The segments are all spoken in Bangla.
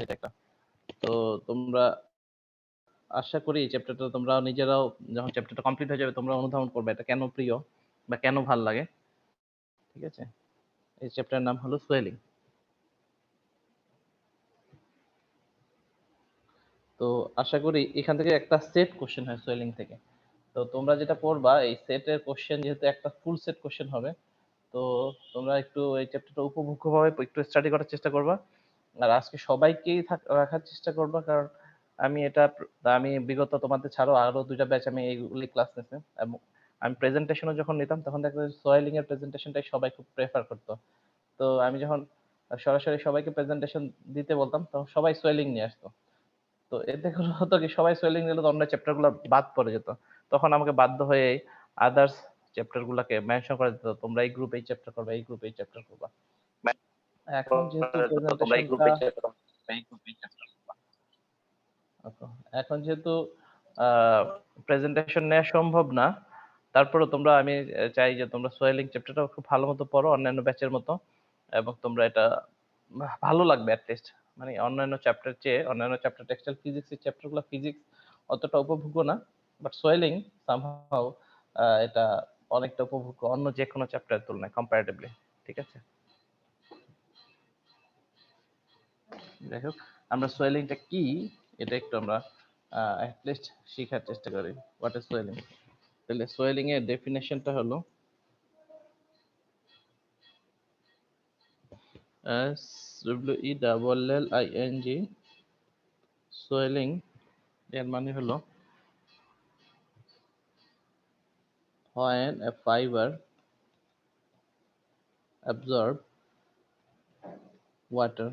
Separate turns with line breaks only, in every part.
এটা একটা। তো তোমরা আশা করি এই চ্যাপ্টারটা তোমরা নিজেরাও যখন চ্যাপ্টারটা কমপ্লিট হয়ে যাবে তোমরা অনুধাবন করবে এটা কেন প্রিয় বা কেন ভাল লাগে। ঠিক আছে? এই চ্যাপ্টারের নাম হলো সোয়েলিং। তো আশা করি এখান থেকে একটা সেট কোশ্চেন হয় সোয়েলিং থেকে। তো তোমরা যেটা পড়বা এই সেটের কোশ্চেন যেহেতু একটা ফুল সেট কোশ্চেন হবে, তো তোমরা একটু এই চ্যাপ্টারটা উপভোগ্যভাবে একটু স্টাডি করার চেষ্টা করবা। আর আজকে সবাইকেই রাখার চেষ্টা করবা, কারণ আমি বিগত তোমাদের ছাড়াও আরো 2টা ব্যাচ আমি এইগুলি ক্লাস নিছি এবং আমি প্রেজেন্টেশনও যখন নিতাম তখন দেখা যায় সোয়েলিং এর প্রেজেন্টেশনটাই সবাই খুব প্রেফার করতো। তো আমি যখন সরাসরি সবাইকে প্রেজেন্টেশন দিতে বলতাম তখন সবাই সোয়েলিং নিয়ে আসতো। তো এতে করে হতো কি সবাই সোয়েলিং নিলে তো অন্য চ্যাপ্টার গুলো বাদ পড়ে যেত। তখন আমাকে বাধ্য হয়ে আদার্স চ্যাপ্টার গুলাকে মেনশন করে দিত, তোমরা এই গ্রুপে এই চ্যাপ্টার করবা, এই গ্রুপে এই চ্যাপ্টার করবা। এখন যেহেতু
তোমরা এই গ্রুপে
এখন যেহেতু প্রেজেন্টেশন নেওয়া সম্ভব না, তারপরে তোমরা আমি চাই যে তোমরা সোয়েলিং চ্যাপ্টারটা খুব ভালো মতো পড়ো অন্যান্য ব্যাচের মতো, এবং তোমরা এটা ভালো লাগবে অ্যাটলিস্ট। মানে অন্যান্য চ্যাপ্টার চেয়ে অন্যান্য চ্যাপ্টার টেক্সটাইল ফিজিক্সের চ্যাপ্টারগুলো ফিজিক্স অতটা উপভোগ্য না, বাট সোয়েলিং সামহাউ এটা অনেকটা উপভোগ্য অন্য যে কোনো চ্যাপ্টারের তুলনায় কম্পারেটিভলি। ঠিক আছে? যাই হোক, আমরা সোয়েলিংটা কি এটা একটু আমরা অ্যাটলিস্ট শেখার চেষ্টা করি। What is swelling? তাহলে সোয়েলিং এর ডেফিনেশনটা হলো SWELLING। সোয়েলিং এর মানে হলো when a fiber absorb water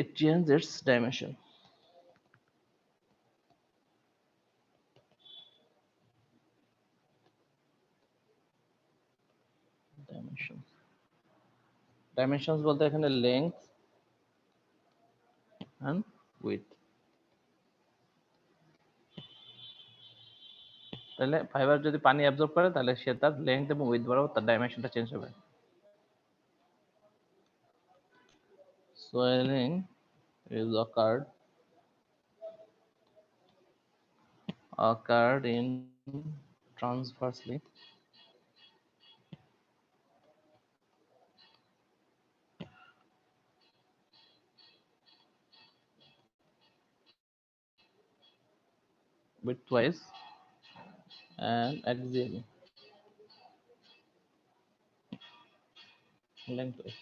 it changes its dimension. Dimensions বলতে এখানে length and width। তাহলে ফাইবার যদি পানি অ্যাবজর্ব করে তাহলে সে তার লেন্থ এবং উইথ বরাবর তার ডাইমেনশনটা চেঞ্জ হবে। Swelling is occurred in transversely widthwise and axially lengthwise।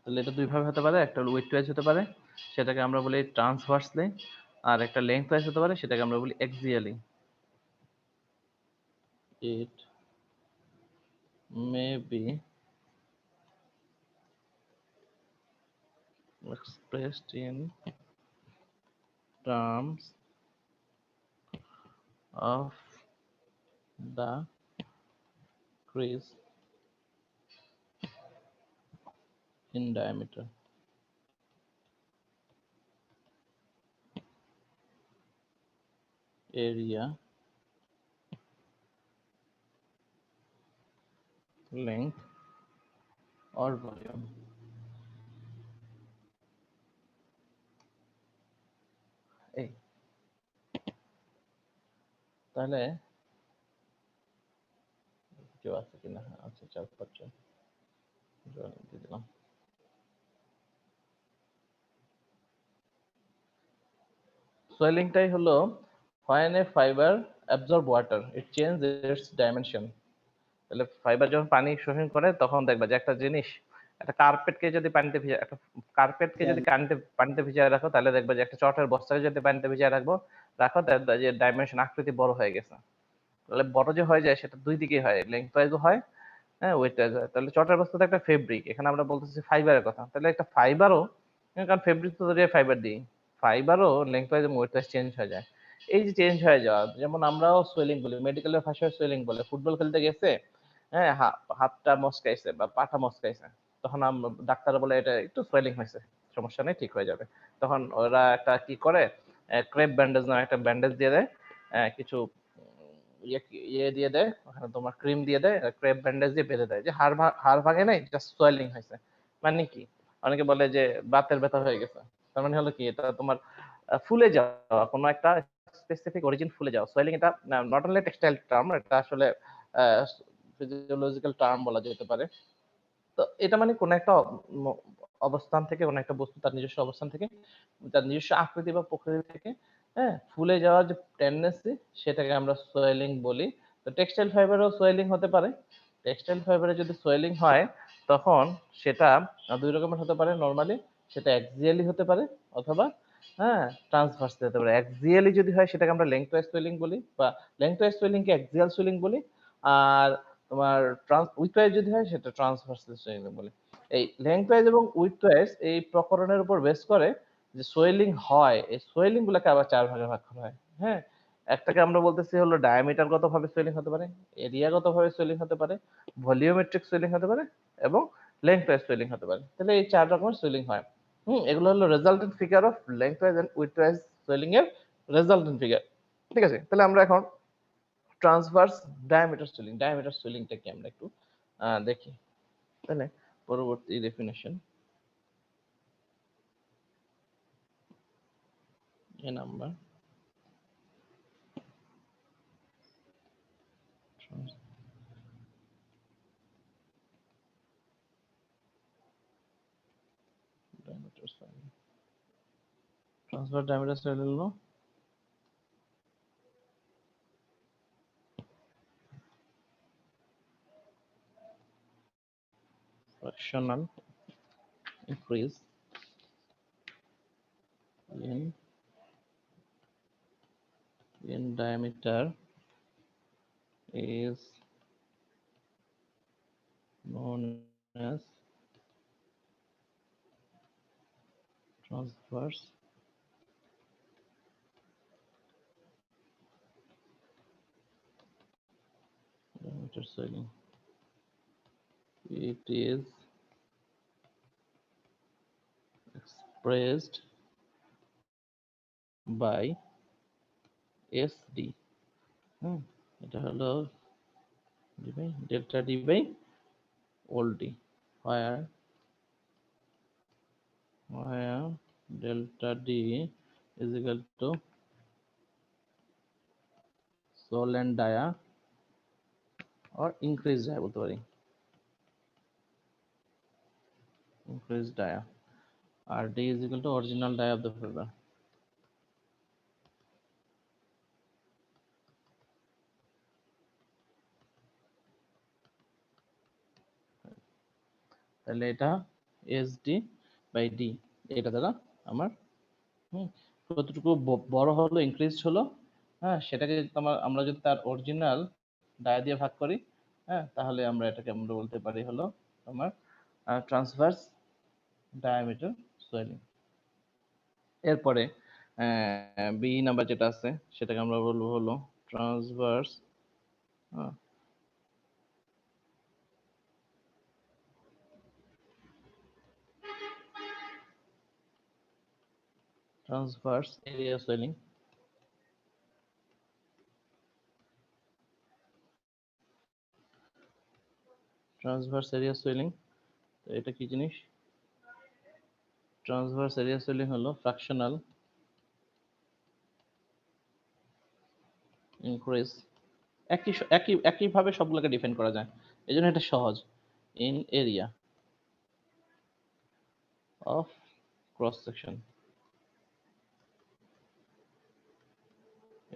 তাহলে এটা দুই ভাবে হতে পারে, একটা হলো উইডথওয়াইজ হতে পারে, সেটাকে আমরা বলি ট্রান্সভার্সলি, আর একটা লেন্থওয়াইজ হতে পারে, সেটাকে আমরা বলি এক্সিয়ালি। It may be expressed in terms of the crease in diameter, area, length or volume। এই তাহলে কেউ আছে কিনা? আচ্ছা, 4-5 জন দিয়ে দিলাম। সোয়েলিংটাই হলো when a fiber absorb water it changes its dimension। তাহলে ফাইবার যখন পানি শোষণ করে তখন দেখবা যে একটা জিনিস, একটা কার্পেটকে যদি পানিতে ভিজিয়ে রাখো তাহলে দেখবা যে একটা চটের বস্তাকে যদি পানিতে ভিজিয়ে রাখো দেখবা যে ডাইমেনশন আকৃতি বড় হয়ে গেছে। তাহলে বড় যে হয়ে যায় সেটা দুই দিকেই হয়, লেংথ ওয়াইজও হয়, হ্যাঁ ওয়েট ওয়াইজ হয়। তাহলে চটের বস্তা তো একটা ফেব্রিক, এখানে আমরা বলতেছি ফাইবারের কথা, তাহলে একটা ফাইবারও, কারণ ফেব্রিক তো ফাইবার দিই, ফাইবারও লেংথ ওয়াইজ এবং ওয়েট ওয়াইজ চেঞ্জ হয়ে যায়। এই যে চেঞ্জ হয়ে যাওয়া, যেমন আমরাও সোয়েলিং বলি, মেডিকেলের ভাষায় সোয়েলিং বলে, ফুটবল খেলতে গেছে, হ্যাঁ হাতটা মচকাইছে বা পাটা মচকাইছে, তখন ডাক্তার বলে এটা একটু সোয়েলিং হয়েছে, সমস্যা নেই ঠিক হয়ে যাবে। তখন ওরা একটা কি করে, ক্রেপ ব্যান্ডেজ নামে একটা ব্যান্ডেজ দিয়ে দেয়, কিছু ইয়ে দিয়ে দেয়, ওখানে তোমার ক্রিম দিয়ে দেয়, ক্রেপ ব্যান্ডেজ দিয়ে বেঁধে দেয়, যে হাড় ভাঙে নাই, জাস্ট সোয়েলিং হয়েছে। মানে কি, অনেকে বলে যে বাতের ব্যথা হয়ে গেছে, তার মানে হলো কি, এটা তোমার ফুলে যাওয়া, কোনো একটা স্পেসিফিক অরিজিন ফুলে যাওয়া। সোয়েলিং এটা নট অনলি টেক্সটাইল টার্ম, এটা আসলে ফিজিওলজিক্যাল টার্ম বলা যেতে পারে। তো এটা মানে কোন একটা অবস্থান থেকে, কোন একটা বস্তু তার নিজস্ব অবস্থান থেকে, তার নিজস্ব আকৃতি বা প্রকৃতি থেকে, হ্যাঁ, ফুলে যাওয়ার যে টেন্ডেন্সি, সেটাকে আমরা সোয়েলিং বলি। তো টেক্সটাইল ফাইবারেও সোয়েলিং হতে পারে। টেক্সটাইল ফাইবারে যদি সোয়েলিং হয়, তখন সেটা দুই রকমের হতে পারে নরমালি। সেটা অ্যাক্সিয়ালি হতে পারে, অথবা হ্যাঁ ট্রান্সভার্সলি হতে পারে। অ্যাক্সিয়ালি যদি হয়, সেটাকে আমরা লেংথওয়াইজ সোয়েলিং বলি, বা লেংথওয়াইজ সোয়েলিংকে অ্যাক্সিয়াল সোয়েলিং বলি। আর তোমার উইথওয়াইজ যদি হয়, সেটা ট্রান্সভার্সাল সোয়েলিং বলে। এই লেংথওয়াইজ এবং উইথওয়াইজ এই প্রকরণের উপর বেস করে যে সোয়েলিং হয়, এই সোয়েলিং গুলোকে আবার চার ভাগে ভাগ করা হয়। হ্যাঁ, একটাকে আমরা বলতেছি হলো ডায়ামিটারগত ভাবে সোয়েলিং হতে পারে, এরিয়াগত ভাবে সোয়েলিং হতে পারে, ভলিওমেট্রিক সোয়েলিং হতে পারে, এবং লেংথওয়াইজ সোয়েলিং হতে পারে। তাহলে এই চার রকমের সোয়েলিং হয়। এগুলো হলো resultant figure of lengthwise and widthwise swelling এর রেজাল্টেন্ট ফিগার। ঠিক আছে, তাহলে আমরা এখন ট্রান্সভার্স ডায়ামিটার সোয়েলিংটা কি আমরা একটু দেখি। তাহলে পরবর্তী ডেফিনেশন এ number diameter swelling, transverse diameter swelling হলো fractional increase in diameter is known as transverse diameter swelling. It is expressed by SD. এটা হলো d by delta d by all d, where delta d is equal to sol and dia or increased dia বলতে পারি, increased dia, R d is equal to original dia of the fiber. তাহলে এটা SD বাই D, এটা দ্বারা আমার কতটুকু বড় হলো, ইনক্রিজ হলো, হ্যাঁ, সেটাকে যদি আমরা যদি তার অরিজিনাল ডায়া দিয়ে ভাগ করি, হ্যাঁ, তাহলে আমরা এটাকে আমরা বলতে পারি হলো আমার ট্রান্সভার্স ডায়ামিটার সোয়েলিং। এরপরে বি নাম্বার যেটা আছে, সেটাকে আমরা বলবো হলো transverse transverse area swelling. Transverse area swelling, তো এটা কি জিনিস? ট্রান্সভার্স এরিয়া সোয়েলিং হলো ফ্র্যাকশনাল ইনক্রিজ, একইভাবে সবগুলোকে ডিফাইন করা যায়, এই জন্য এটা সহজ। In area of cross section,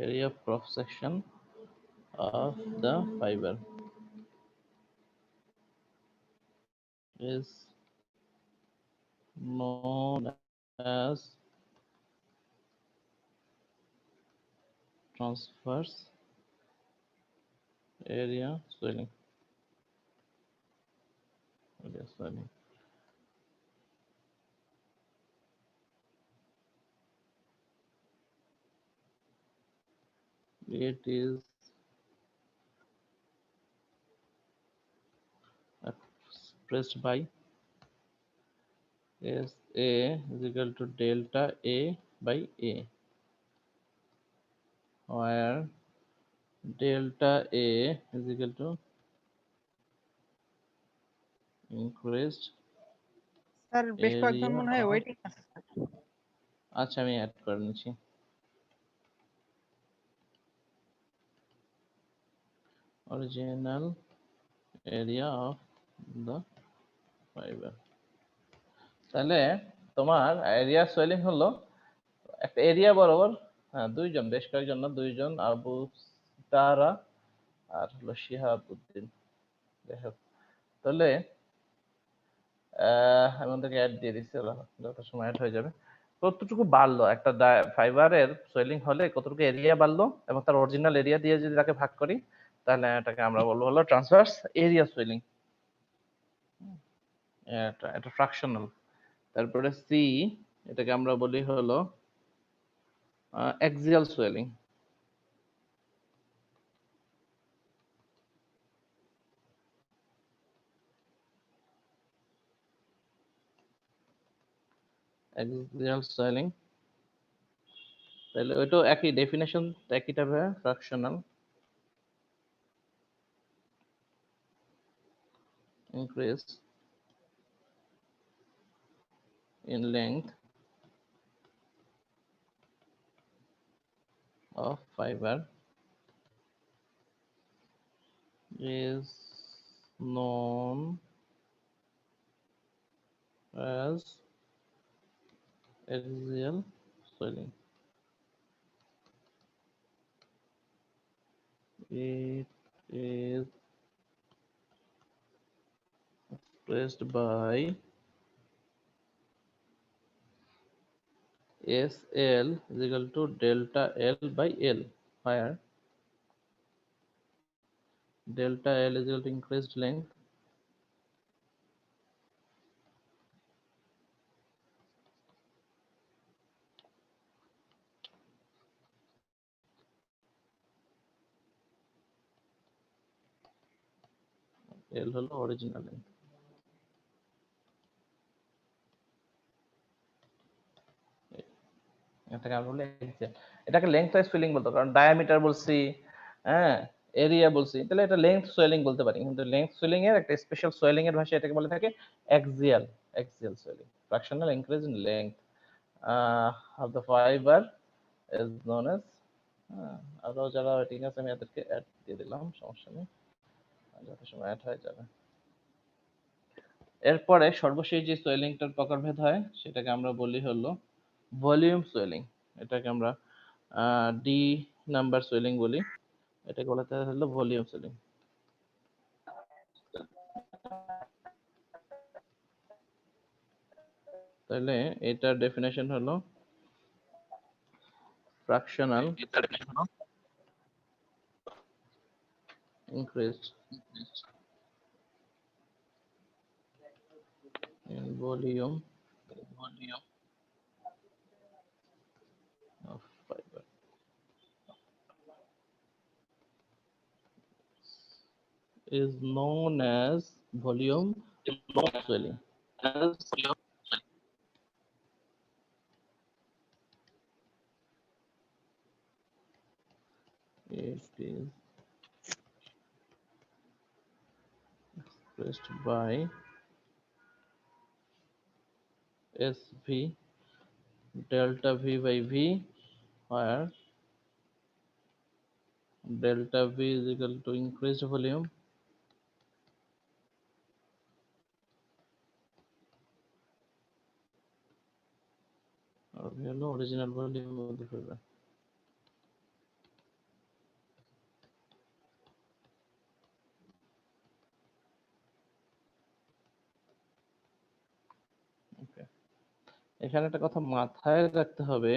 area of cross section of the fiber is known as transverse area swelling. It is expressed by SA is equal to delta A by A, where delta A is equal to increased
sir বেশ কয়েকজন
area
মনে হয়
of,
ওয়েটিং আছে স্যার।
আচ্ছা আমি অ্যাড করে নিচ্ছি, original area of the fiber। তাহলে তোমার এরিয়া সোয়েলিং হলো একটা এরিয়া বরাবর, হ্যাঁ দুইজন, বেশ কয়েকজন না, দুইজন, আবু তারা আর হলো শিহাবুদ্দিন। যাই হোক, তাহলে আমি ওদেরকে অ্যাড দিয়ে দিচ্ছি, যত সময় অ্যাড হয়ে যাবে। কতটুকু বাড়লো একটা ফাইবারের সোয়েলিং হলে, কতটুকু এরিয়া বাড়লো, এবং তার অরিজিনাল এরিয়া দিয়ে যদি তাকে ভাগ করি, তাহলে এটাকে আমরা বলবো হলো ট্রান্সভার্স এরিয়া সোয়েলিং। এটা ফ্র্যাকশনাল। তারপরে সি, এটাকে আমরা বলি হলো অ্যাক্সিয়াল সোয়েলিং। অ্যাক্সিয়াল সোয়েলিং, তাহলে ওইটাও একই ডেফিনেশন, একই টাইপের fractional. increase in length of fiber is known as axial swelling. It is expressed by SL is equal to delta L by L, where delta L is equal to increased length L হলো original length। এটাকে আমরা বলি axial। এটাকে লেংথ ওয়াইজ সোয়েলিং বলতো, কারণ ডায়ামিটার বলছি, হ্যাঁ এরিয়া বলছি, তাহলে এটা লেংথ সোয়েলিং বলতে পারি। কিন্তু লেংথ সোয়েলিং এর একটা স্পেশাল সোয়েলিং এর ভাষায় এটাকে বলে থাকে axial, axial swelling, fractional increase in length of the fiber is known as, আরো যারা ঠিক আছে আমি এদেরকে অ্যাড দিয়ে দিলাম, সমস্যা নেই, যত সময় অ্যাড হয়ে যাবে। এরপরে সর্বশেষ যে সোয়েলিংটার প্রকারভেদ হয় সেটাকে আমরা বলি হলো ভলিউম সোয়েলিং। এটাকে আমরা ডি নাম্বার সোয়েলিং বলি, এটাকে বলা হলো ভলিউম সোয়েলিং। তাহলে এটার ডেফিনেশন হলো fractional increased in volume of fiber is known as volume swelling. It is expressed by SV delta V by V, where delta V is equal to increased volume or original volume of the fiber। এখানে একটা কথা মাথায় রাখতে হবে,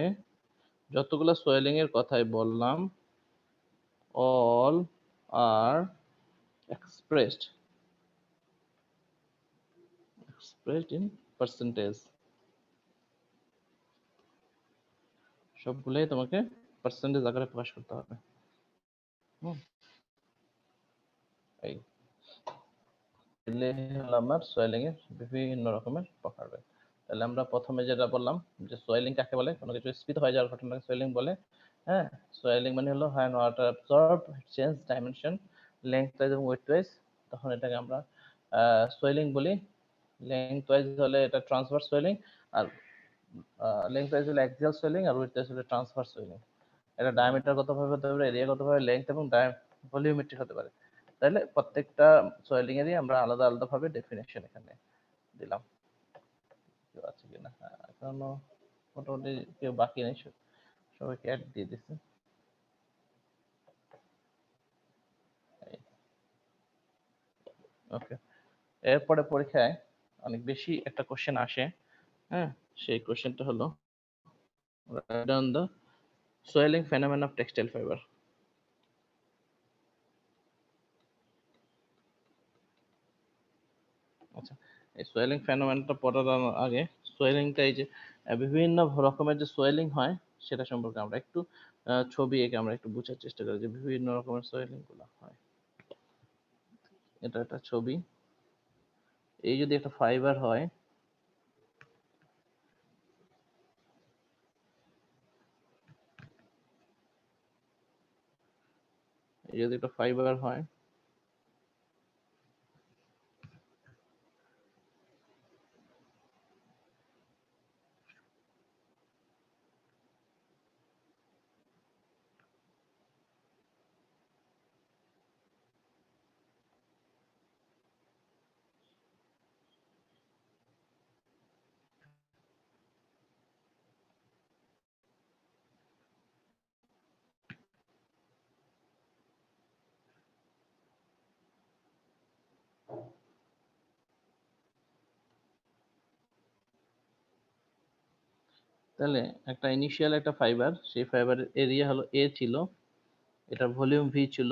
যতগুলো সোয়েলিং এর কথাই বললাম all are expressed in percentage, সবগুলোই তোমাকে পার্সেন্টেজ আকারে প্রকাশ করতে হবে। এই এগুলো হলো আমার সোয়েলিং এর বিভিন্ন রকমের প্রকারভেদ। তাহলে আমরা প্রথমে যেটা বললাম যে সোয়েলিং কাকে বলে, কোনো কিছু স্ফীত হয়ে যাওয়ার ঘটনাকে সোয়েলিং বলে, হ্যাঁ, সোয়েলিং মানে হলো when water absorb change dimension length wise এবং width wise, তখন এটাকে আমরা সোয়েলিং বলি। লেংথ ওয়াইজ হলে এটা ট্রান্সভার্স সোয়েলিং, আর লেংথ ওয়াইজ হলে অ্যাক্সিয়াল সোয়েলিং, আর উইডথ ওয়াইজ হলে ট্রান্সভার্স সোয়েলিং। এটা ডায়ামিটার গতভাবে হতে পারে, এরিয়া গতভাবে, লেংথ এবং ভলিউমেট্রিক হতে পারে। তাহলে প্রত্যেকটা সোয়েলিং এরই আমরা আলাদা আলাদা ভাবে ডেফিনেশন এখানে দিলাম। কেউ আছে কিনা? হ্যাঁ, এখনো মোটামুটি কেউ বাকি নেই, সবাইকে অ্যাড দিয়ে দিচ্ছে। ওকে, এরপরে পরীক্ষায় অনেক বেশি একটা কোশ্চেন আসে। হ্যাঁ, সেই কোশ্চেনটা হলো write down the swelling phenomenon of textile fiber. আচ্ছা, এই সোয়েলিং ফেনোমেননটা পড়ার আগে সোয়েলিংটা এই যে বিভিন্ন রকমের যে সোয়েলিং হয় সেটা সম্পর্কে আমরা একটু ছবি এঁকে আমরা একটু বোঝার চেষ্টা করি যে বিভিন্ন রকমের সোয়েলিং গুলো হয়। এটা একটা ছবি। এই যদি একটা ফাইবার হয়, এই যদি একটা ফাইবার হয়, তাহলে একটা ইনিশিয়াল একটা ফাইবার, সেই ফাইবারের এরিয়া হলো এ ছিল, এটার ভলিউম ভি ছিল,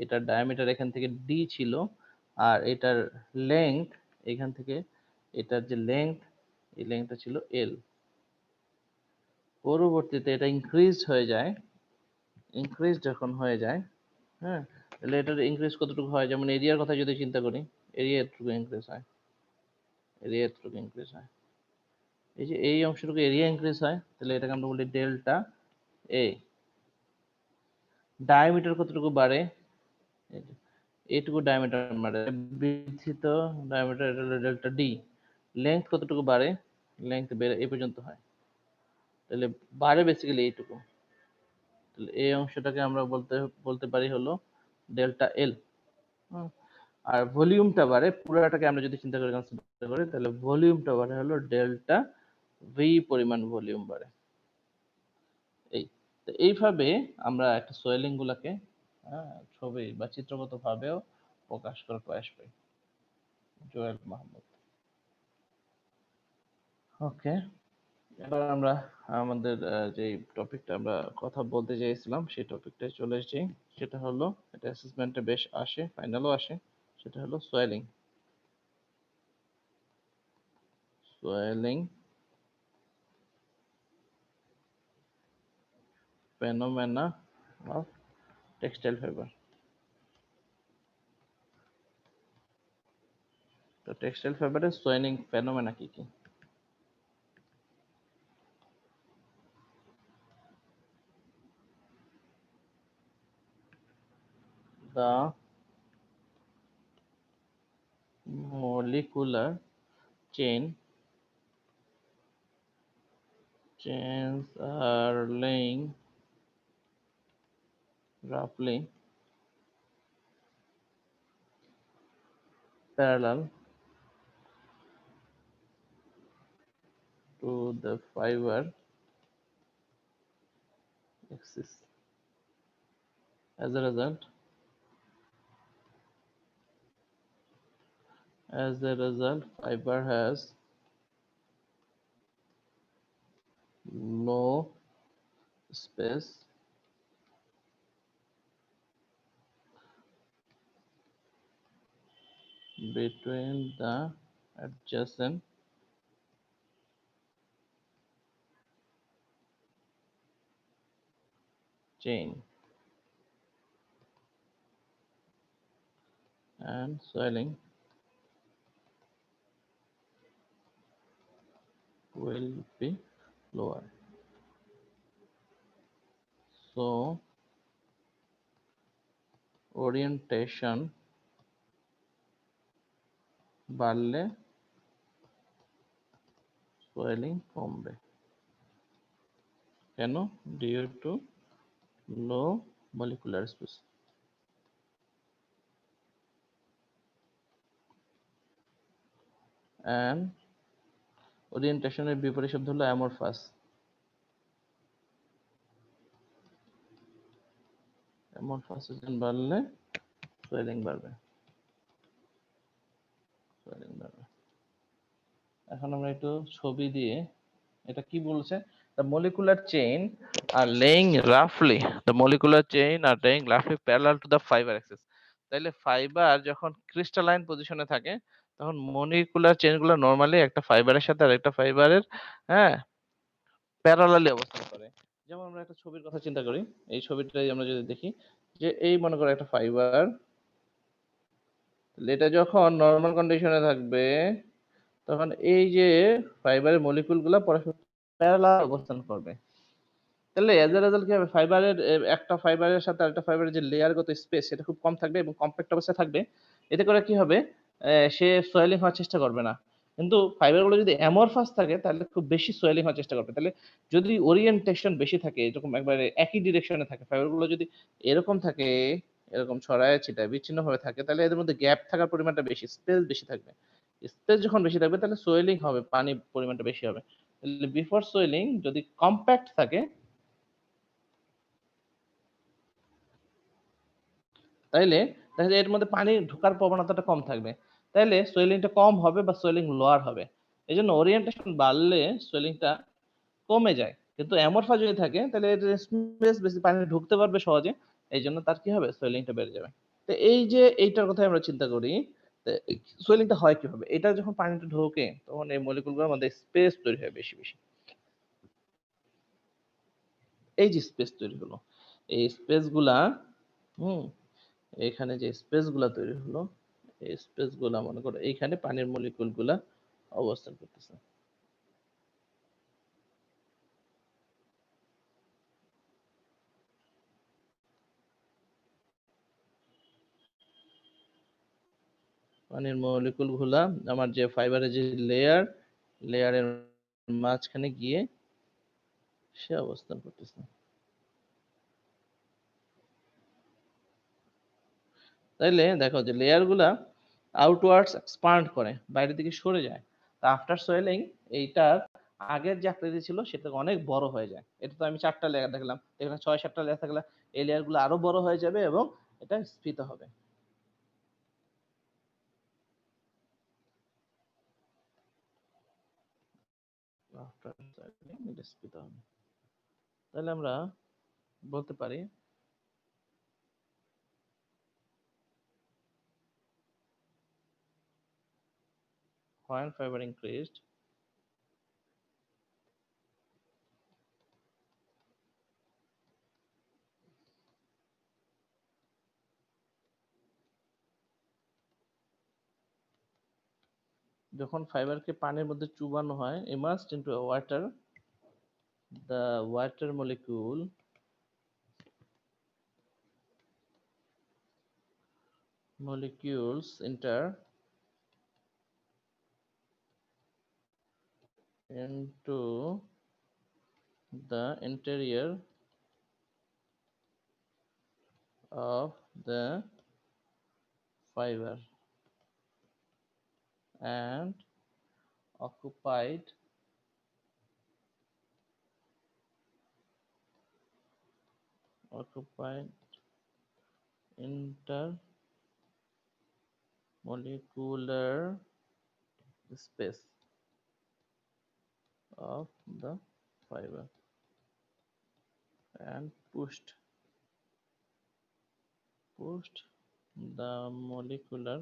এটার ডায়ামিটার এখান থেকে ডি ছিল, আর এটার লেংথ এখান থেকে, এটার যে লেংথ, এই লেংথটা ছিল এল। পরবর্তীতে এটা ইনক্রিজ হয়ে যায়, ইনক্রিজ যখন হয়ে যায়, হ্যাঁ, তাহলে এটার ইনক্রিজ কতটুকু হয়, যেমন এরিয়ার কথা যদি চিন্তা করি, এরিয়া এতটুকু ইনক্রিজ হয়, এরিয়া এতটুকু ইনক্রিজ হয়, এই যে এই অংশটুকু এরিয়া ইনক্রিজ হয়, তাহলে এটাকে আমরা বলি ডেল্টা এ। ডায়ামিটার কতটুকু বাড়ে, এই যে এইটুকু ডায়ামিটার বাড়ে, বৃদ্ধিত ডায়ামিটার, এটা হলো ডেল্টা ডি। লেংথ কতটুকু বাড়ে, লেংথ বেড়ে এই পর্যন্ত হয়, তাহলে বাড়ে বেসিক্যালি এইটুকু, তাহলে এই অংশটাকে আমরা বলতে বলতে পারি হলো ডেল্টা এল। আর ভলিউমটা বাড়ে, পুরাটাকে আমরা যদি চিন্তা করে কনসিডার করি, তাহলে ভলিউমটা বাড়ে হলো ডেল্টা ভি পরিমাণ ভলিউম বাড়ে। এই তো এইভাবে আমরা একটা সোয়েলিং গুলাকে ছবি বা চিত্রগত ভাবেও প্রকাশ করার প্রয়াস পাই। জোয়েল মাহমুদ। ওকে, এবার আমরা আমাদের যে টপিকটা আমরা কথা বলতে চাইছিলাম সেই টপিকটায় চলে এসেছি। সেটা হলো, এটা অ্যাসেসমেন্টে বেশ আসে, ফাইনালও আসে, সেটা হলো swelling. Swelling phenomena of textile fiber. তো টেক্সটাইল ফাইবারের সোয়েলিং ফেনোমেনা কি কি? The molecular chain chains are laying roughly parallel to the fiber axis. As a result, fiber has no space between the adjacent chain, and swelling will be lower. So orientation বাড়লে সোয়েলিং কমবে কেন? Due to low molecular space. And ওরিয়েন্টেশনের বিপরীত শব্দ হলো অ্যামরফাস। অ্যামরফাস বাড়লে সোয়েলিং বাড়বে। এখন আমরা একটু ছবি দিয়ে এটা কি বলছে, the molecular chain are laying roughly parallel to the fiber axis। তাইলে ফাইবার যখন ক্রিস্টালাইন পজিশনে থাকে তখন মলিকুলার চেইনগুলো নরমালি একটা ফাইবারের সাথে আরেকটা ফাইবারের হ্যাঁ প্যারালালি অবস্থান করে। যেমন আমরা একটা ছবির কথা চিন্তা করি, এই ছবিটাই আমরা যদি দেখি যে এই মনে করো একটা ফাইবার, এটা যখন নরমাল কন্ডিশনে থাকবে তখন এই যে ফাইবারের মলিকুলগুলো পরস্পর প্যারালাল অবস্থান করবে। তাহলে এজ এ রেজাল্ট কি হবে, ফাইবারের একটা ফাইবারের সাথে আরেকটা ফাইবারের যে লেয়ারগত স্পেস সেটা খুব কম থাকবে এবং কম্প্যাক্ট অবস্থায় থাকবে। এতে করে কি হবে, সে সোয়েলিং হওয়ার চেষ্টা করবে না। কিন্তু ফাইবারগুলো যদি অ্যামরফাস থাকে তাহলে খুব বেশি সোয়েলিং হওয়ার চেষ্টা করবে। তাহলে যদি ওরিয়েন্টেশন বেশি থাকে, এরকম একবারে একই ডিরেকশনে থাকে, ফাইবারগুলো যদি এরকম থাকে, এরকম ছড়ায় ছিটায় বিচ্ছিন্নভাবে থাকে, তাহলে এদের মধ্যে গ্যাপ থাকার পরিমাণটা বেশি, স্পেস বেশি থাকবে। স্পেস যখন বেশি থাকবে তাহলে সোয়েলিং হবে, পানির পরিমাণটা বেশি হবে। তাহলে বিফোর সোয়েলিং যদি কম্প্যাক্ট থাকে তাইলে দেখা যায় এর মধ্যে পানি ঢোকার প্রবণতাটা কম থাকবে, তাইলে সোয়েলিংটা কম হবে বা সোয়েলিং লোয়ার হবে। এই জন্য ওরিয়েন্টেশন বাড়লে সোয়েলিংটা কমে যায়। কিন্তু অ্যামরফা যদি থাকে তাহলে এর স্পেস বেশি, পানি ঢুকতে পারবে সহজে, এই জন্য তার কি হবে, সোয়েলিংটা বেড়ে যাবে। তো এই যে এইটার কথাই আমরা চিন্তা করি, সোয়েলিংটা হয় কিভাবে, এটা যখন পানিটা ঢোকে তখন এই মলিকুলগুলোর মধ্যে স্পেস তৈরি হয় বেশি বেশি। এই যে স্পেস তৈরি হলো, এই স্পেস গুলা হুম এখানে যে স্পেস গুলা তৈরি হলো, এই স্পেস গুলা মনে করো এইখানে পানির মলিকুল গুলা অবস্থান করতেছে। পানির মলিকুল গুলা আমার যে ফাইবারের যে লেয়ারের মাঝখানে গিয়ে সে অবস্থান করতেছে। তাইলে দেখো যে লেয়ার গুলা আউটওয়ার্ডস এক্সপান্ড করে, বাইরের দিকে সরে যায়। তা আফটার সোয়েলিং এইটার আগের যে আকৃতি ছিল সেটা অনেক বড় হয়ে যায়। এটা তো আমি 4টা লেয়ার দেখলাম, এখানে 6-7টা লেয়ার থাকলে এই লেয়ার গুলো আরো বড় হয়ে যাবে এবং এটা স্ফীত হবে। আফটার সোয়েলিং এটা স্ফীত হবে। তাহলে আমরা বলতে পারি when fiber increased যখন ফাইবারকে পানির মধ্যে চুবানো হয়, immersed into a water, the water molecules enter into the interior of the fiber and occupied intermolecular space of the fiber and pushed the molecular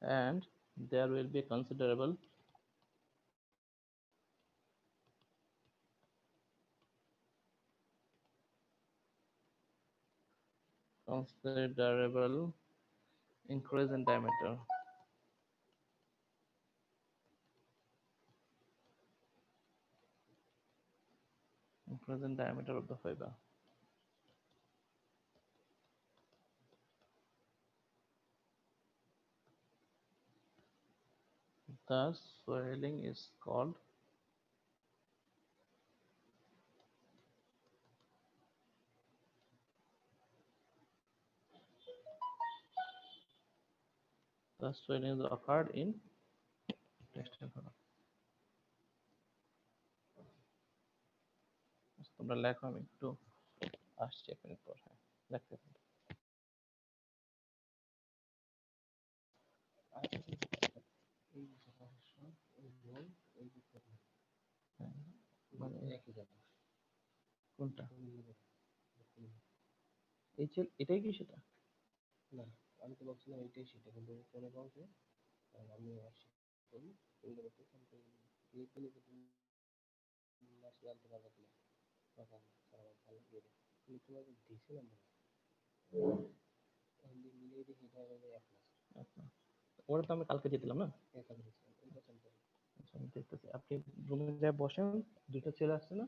and there will be considerable considerable increase in diameter. Increase in diameter of the fiber. The swelling is called the swelling is occurred in textile fiber. তোমরা লেখো, আমি একটু আসছি এক মিনিট পর। হ্যাঁ, লেখতে থাকো। হ্যাঁ, মানে কোনটা এটাই কি সেটা?
না, আমি তো বলছিলাম এইটাই সেটা, কিন্তু পরে বলছে আমি করি আসলে আনতে পারবো কিনা কথা ভালো দিয়ে কিন্তু তোমাকে দিয়েছিলাম না মিলিয়ে দেখি এটা হলো 1 মাস।
আচ্ছা, ওটা তো আমি কালকে দিয়েছিলাম না।
একা দিয়েছিলাম এটা চলতে
আচ্ছা, আমি দেখতেছি। আপনি রুমে যা বসেন, দুটো ছেলে আসছে না,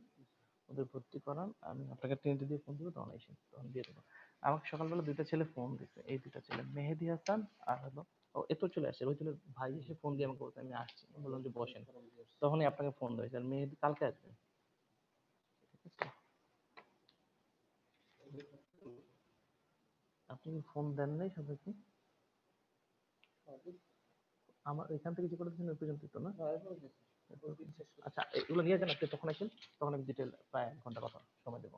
ওদের ভর্তি করান। আমি আপনাকে ট্রেনটি দিয়ে ফোন দেবো, তখন এসে তখন দিয়ে দেবো। আমাকে সকালবেলা দুইটা ছেলে ফোন দিচ্ছে, এই দুইটা ছেলে মেহেদি হাসান আর হলো ও এত চলে আসছে। ওই ছেলে ভাই এসে ফোন দিয়ে আমাকে বলছে আমি আসছি, আমি বললাম যে বসেন, তখনই আপনাকে ফোন দিয়েছে। আর মেহেদি কালকে আসবে, ঠিক আছে? আপনি ফোন দেন নাই সবাইকে? আমার এখান থেকে যে করে দিচ্ছেন ওই পর্যন্ত তো না? আচ্ছা, এগুলো নিয়ে যান, আপনি তখন আসেন, তখন আমি ডিটেল প্রায় 1 ঘন্টা কথা সময় দেবো।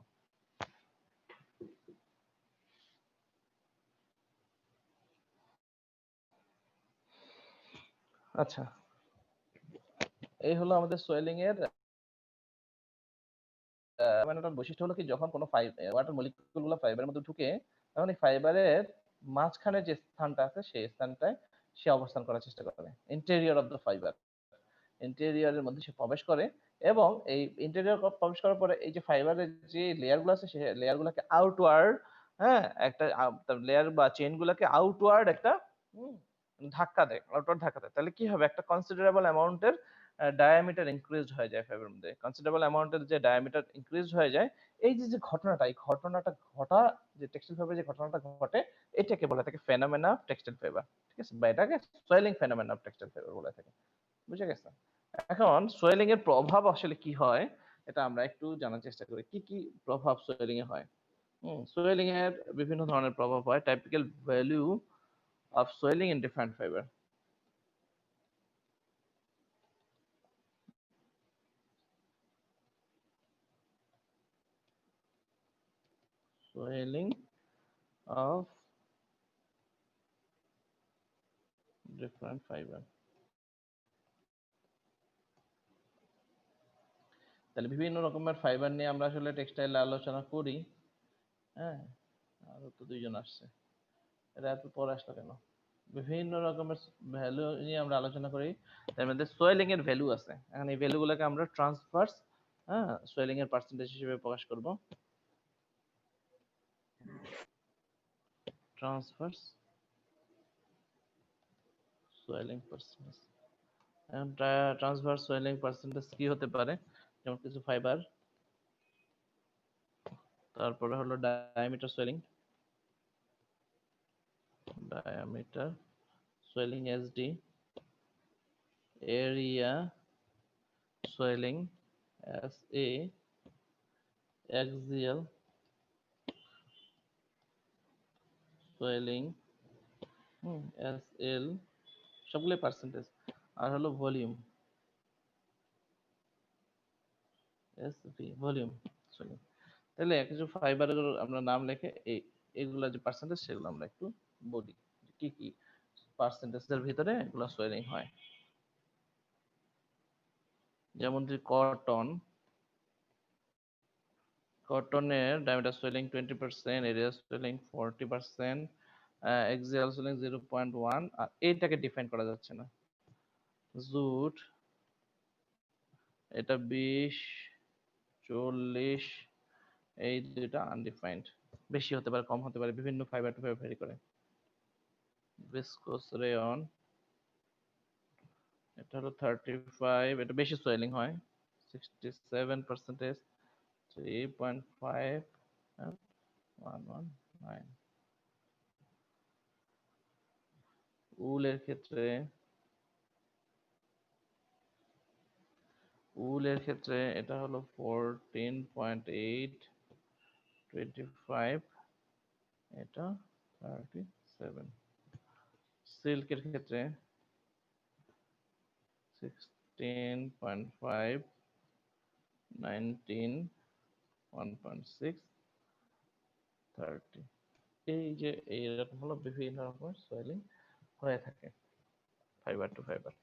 আচ্ছা, এই হলো আমাদের সোয়েলিং এর মানে একটা বৈশিষ্ট্য হলো কি, যখন কোনো ওয়াটার মলিকিউল গুলো ফাইবারের মধ্যে ঢুকে, তখন এই ফাইবারের মাঝখানে যে স্থানটা আছে সেই স্থানটায় সে অবস্থান করার চেষ্টা করে। ইন্টেরিয়র অফ দ্য ফাইবার, ইন্টেরিয়রের মধ্যে সে প্রবেশ করে, এবং এই ইন্টেরিয়র প্রবেশ করার পরে এই যে ফাইবারের যে লেয়ার গুলো আছে, সেই লেয়ার গুলোকে আউটওয়ার্ড, হ্যাঁ, একটা লেয়ার বা চেইন গুলোকে আউটওয়ার্ড একটা ধাক্কা দেয়, আউটওয়ার্ড ধাক্কা দেয়। তাহলে কি হবে, একটা কনসিডারেবল অ্যামাউন্টের ডায়ামিটার ইনক্রিজ হয়ে যায় ফাইবারের মধ্যে। কনসিডারেবল অ্যামাউন্টের যে ডায়ামিটার ইনক্রিজ হয়ে যায়, এই যে যে ঘটনাটা, এই ঘটনাটা ঘটা, যে টেক্সটাইল ফাইবার যে ঘটনাটা ঘটে, এটাকে বলা থাকে ফেনোমেনা অফ টেক্সটাইল ফাইবার, ঠিক আছে? বা এটাকে swelling phenomena of textile fibre বলা থাকে। বুঝে গেছে? এখন সোয়েলিং এর প্রভাব আসলে কি হয়, এটা আমরা একটু জানার চেষ্টা করি। কি কি প্রভাব সোয়েলিং এ হয়? সোয়েলিং এর বিভিন্ন ধরনের প্রভাব হয়। Typical value of swelling in different fibre. Swelling of different fiber. তাহলে বিভিন্ন রকমের ফাইবার নিয়ে আমরা আসলে টেক্সটাইলে আলোচনা করি। হ্যাঁ, আরো তো দুইজন আসছে, এটা এত পরে আসলো কেন? বিভিন্ন রকমের ভ্যালু নিয়ে আমরা আলোচনা করি, তার মধ্যে সোয়েলিং এর ভ্যালু আছে। এখন এই ভ্যালু গুলোকে আমরা ট্রান্সভার্স, হ্যাঁ, সোয়েলিং এর পার্সেন্টেজ হিসেবে প্রকাশ করব। Transverse swelling percentage. এখন ট্রান্সভার্স সোয়েলিং পার্সেন্টেজ কি হতে পারে? যেমন কিছু ফাইবার, তারপরে হলো diameter swelling, diameter swelling SD, area swelling SA, axial swelling SL, সবগুলো পার্সেন্টেজ। আর হলো ভলিউম SV, ভলিউম সোয়েলিং। তাহলে কিছু ফাইবারের আমরা নাম লিখে এইগুলা যে পার্সেন্টেজ, সেগুলো আমরা একটু বলি কি কি পার্সেন্টেজের ভিতরে এগুলো সোয়েলিং হয়। যেমন যে কটনের diameter swelling 20%, area swelling 40%, axial swelling 0.1। আর এইটাকে ডিফাইন করা যাচ্ছে না। জুট এটা 20, 40, এই দুইটা আনডিফাইন্ড। বেশি হতে পারে, কম হতে পারে, বিভিন্ন ফাইবার টু ফাইবার ভ্যারি করে। ভিসকোস রেয়ন এটা হলো 35, এটা বেশি সোয়েলিং হয়, 67%, 3.5 and 119। উলের ক্ষেত্রে এটা হলো 14.8, 25, এটা 37। সিল্কের ক্ষেত্রে 16.5, 19, 1.6, 30। এই যে এইরকম হলো বিভিন্ন রকমের সোয়েলিং হয়ে থাকে ফাইবার টু ফাইবার।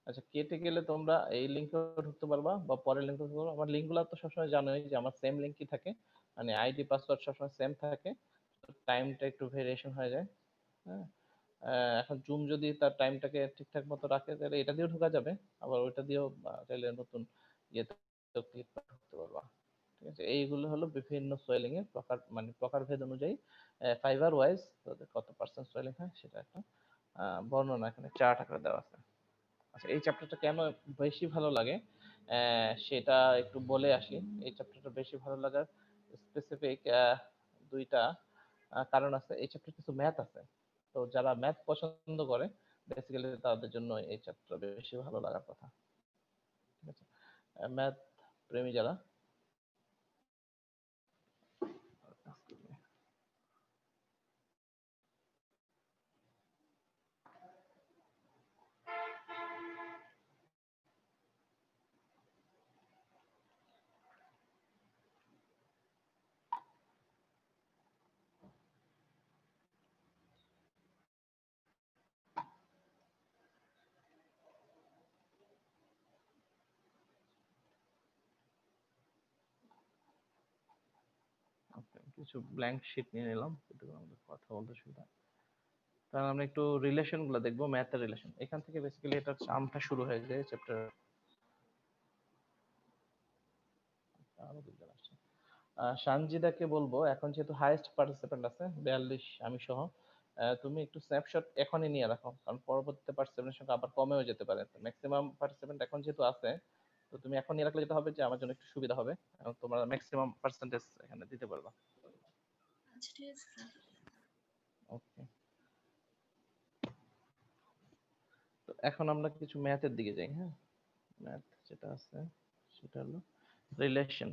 আচ্ছা, কেটে গেলে তোমরা এই লিঙ্কে ঢুকতে পারবা বা পরের লিঙ্কে ঢুকতে পারবা। আমার লিঙ্কগুলো তো সবসময় জানোই যে আমার সেম লিঙ্কই থাকে, মানে আইডি পাসওয়ার্ড সবসময় সেম থাকে, টাইমটা একটু ভেরিয়েশন হয়ে যায়। হ্যাঁ, এখন জুম যদি তার টাইমটাকে ঠিকঠাক মতো রাখে তাহলে এটা দিয়েও ঢোকা যাবে, আবার ওইটা দিয়েও চাইলে নতুন ইয়েতে ক্লিক করে ঢুকতে পারবা। ঠিক আছে, এইগুলো হলো বিভিন্ন সোয়েলিং এর প্রকার, মানে প্রকারভেদ অনুযায়ী ফাইবার ওয়াইজ কত পার্সেন্ট সোয়েলিং হয় সেটা একটা বর্ণনা এখানে চার্ট আকারে দেওয়া আছে। আচ্ছা, এই চ্যাপ্টারটা কেন বেশি ভালো লাগে সেটা একটু বলে আসি। এই চ্যাপ্টারটা বেশি ভালো লাগার স্পেসিফিক দুইটা কারণ আছে। এই চ্যাপ্টার কিছু ম্যাথ আছে, তো যারা ম্যাথ পছন্দ করে বেসিক্যালি তাদের জন্য এই চ্যাপ্টার বেশি ভালো লাগার কথা। ঠিক আছে, ম্যাথ প্রেমী যারা। কিছু ব্ল্যাঙ্ক শিট নিয়ে নিলাম, একটু আমাদের কথা বলতে সুবিধা। তাহলে আমরা একটু রিলেশন গুলো দেখবো, ম্যাথের রিলেশন। এখান থেকে বেসিক্যালি এটা চামটা শুরু হয়ে যায় চ্যাপ্টার। আরো দুজন আসছে। সানজিদাকে বলবো, এখন যেহেতু হাইয়েস্ট পার্টিসিপেন্ট আছে 42 আমি সহ, তুমি একটু স্ন্যাপশট এখনই নিয়ে রাখো, কারণ পরবর্তীতে পার্টিসিপেন্টের সংখ্যা আবার কমেও যেতে পারে। ম্যাক্সিমাম পার্টিসিপেন্ট এখন যেহেতু আছে, তো তুমি এখন নিয়ে রাখলে যেটা হবে যে আমার জন্য একটু সুবিধা হবে, এবং তোমরা ম্যাক্সিমাম পার্সেন্টেজ এখানে দিতে পারবা।
আচ্ছা, ঠিক আছে স্যার।
ওকে, তো এখন আমরা কিছু ম্যাথের দিকে যাই। হ্যাঁ, ম্যাথ যেটা আছে সেটা হলো relation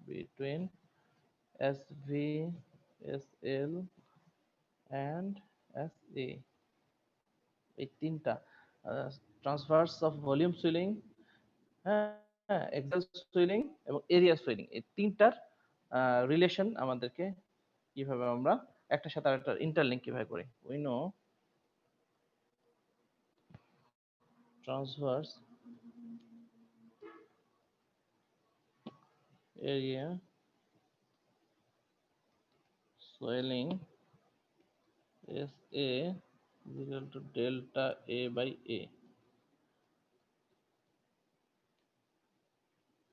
between SV, SL and SE, এই তিনটা ট্রান্সভার্স অফ ভলিউম সুইলিং, হ্যাঁ, এক্সেল সুইলিং এবং এরিয়া সুইলিং, এই তিনটার রিলেশন আমাদেরকে কিভাবে আমরা একটা সাথে আরেকটা ইন্টারলিঙ্ক কিভাবে করি। We know transverse area swelling SA is equal to delta A by A,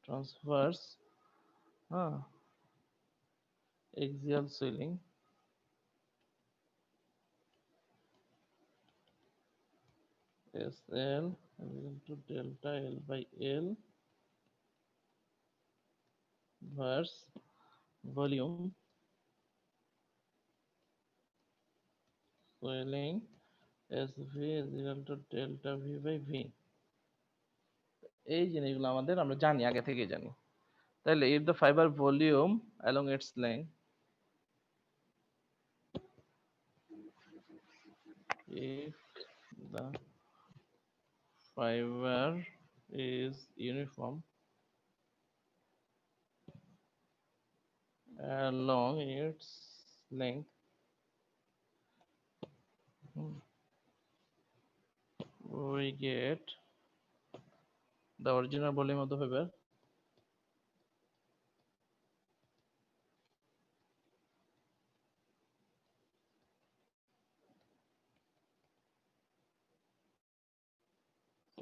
transverse axial swelling SL is equal to delta L by L verse volume swelling SV is equal to delta V by V। এই জিনিসগুলো আমরা জানি, আগে থেকেই জানি। তাহলে if the fiber volume along its length, if the fiber is uniform along its length, we get the original volume of the fiber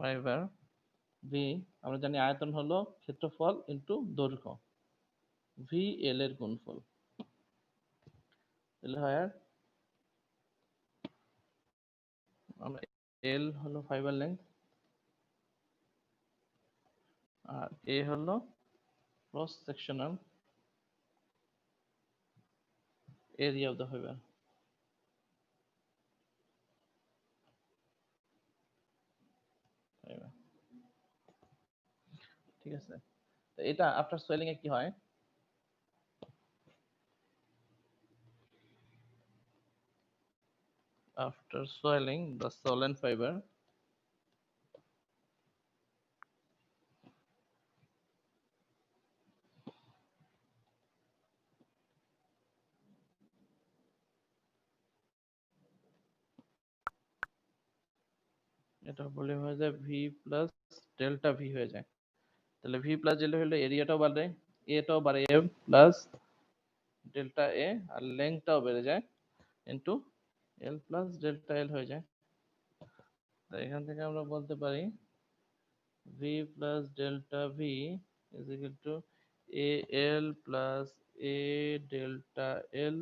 fibre V, আমরা জানি আয়তন হলো ক্ষেত্রফল ইনটু দৈর্ঘ্য, ভি এল এর গুণফল। তাহলে হয় আর আমরা এল হলো ফাইবার লেন্থ আর এ হলো cross sectional area of the fibre. ঠিক আছে, তো এটা আফটার সোয়েলিং এ কি হয়? আফটার সোয়েলিং দ্য সোলেন ফাইবার এটা বলে হয়ে যায় ভি প্লাস ডেল্টা ভি হয়ে যায়। তাহলে ভি প্লাস ডেল্টা হলে এরিয়াটাও বাড়ে, এটাও বাড়ে, এ প্লাস ডেল্টা এ, আর লেন্থটাও বেড়ে যায় ইনটু এল প্লাস ডেল্টা এল হয়ে যায়। তো এখান থেকে আমরা বলতে পারি V plus delta V is equal to A L plus A delta L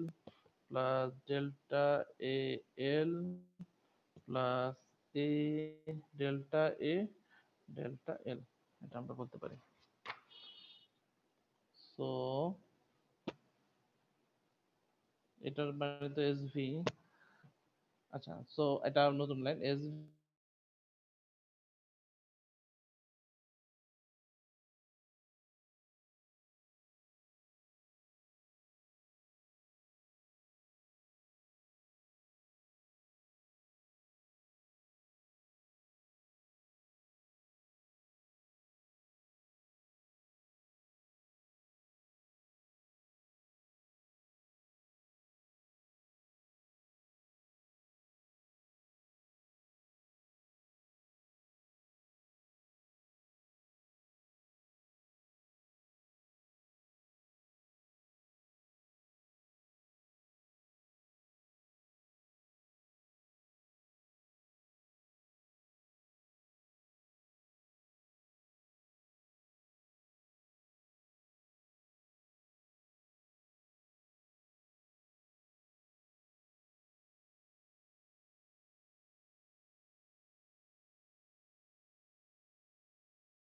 plus delta A L plus A delta A delta L, এটা আমরা বলতে পারি। সো এটার মানে তো এস ভি, আচ্ছা, সো এটা নতুন লাইন এস